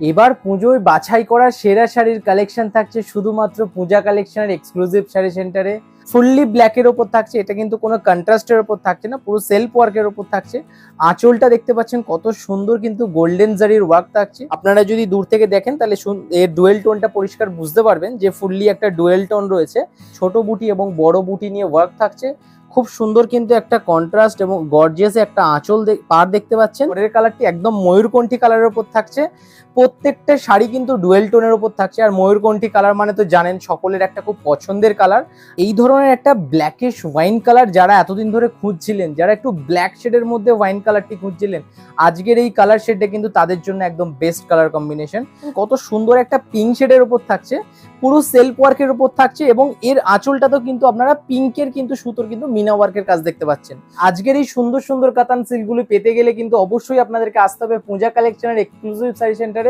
এবার পুজোয় বাছাই করা সেরা শাড়ির কালেকশন থাকছে শুধুমাত্র পূজা কালেকশনের এক্সক্লুসিভ শাড়ি সেন্টারে। ফুললি ব্ল্যাকের ওপর থাকছে, এটা কিন্তু কোনো কন্ট্রাস্টের ওপর থাকছে না, পুরো সেলফ ওয়ার্কের ওপর থাকছে। আঁচলটা দেখতে পাচ্ছেন কত সুন্দর, কিন্তু গোল্ডেন জারির ওয়ার্ক থাকছে। আপনারা যদি দূর থেকে দেখেন তাহলে এর ডুয়েল টোনটা পরিষ্কার বুঝতে পারবেন যে ফুললি একটা ডুয়েল টোন রয়েছে। ছোট বুটি এবং বড় বুটি নিয়ে ওয়ার্ক থাকছে। খুব সুন্দর কিন্তু একটা কন্ট্রাস্ট এবং গর্জিয়াস একটা আঁচল পার দেখতে পাচ্ছেন। পরের কালারটি একদম ময়ূরকণ্ঠী কালারের উপর থাকছে। প্রত্যেকটা শাড়ি কিন্তু ডুয়েল টোনের উপর থাকছে। আর ময়ূরকণ্ঠী কালার মানে তো জানেন সকলের একটা খুব পছন্দের কালার। এই ধরনের একটা ব্ল্যাকিশ ওয়াইন কালার যারা এতদিন ধরে খুঁজছিলেন, যারা একটু ব্ল্যাক শেডের মধ্যে ওয়াইন কালারটি খুঁজছিলেন, আজকের এই কালার শেডটা কিন্তু তাদের জন্য একদম বেস্ট কালার কম্বিনেশন। কত সুন্দর একটা পিঙ্ক শেডের উপর থাকছে, পুরো সেলফ ওয়ার্কের উপর থাকছে এবং এর আঁচলটা তো কিন্তু আপনারা পিঙ্কের কিন্তু সুতোর কিন্তু মিনা ওয়ার্কের কাজ দেখতে পাচ্ছেন। আজকের এই সুন্দর সুন্দর কাতান সিল্কগুলো পেতে গেলে কিন্তু অবশ্যই আপনাদেরকে আসতে হবে পূজা কালেকশনের এক্সক্লুসিভ শাড়ি সেন্টারে।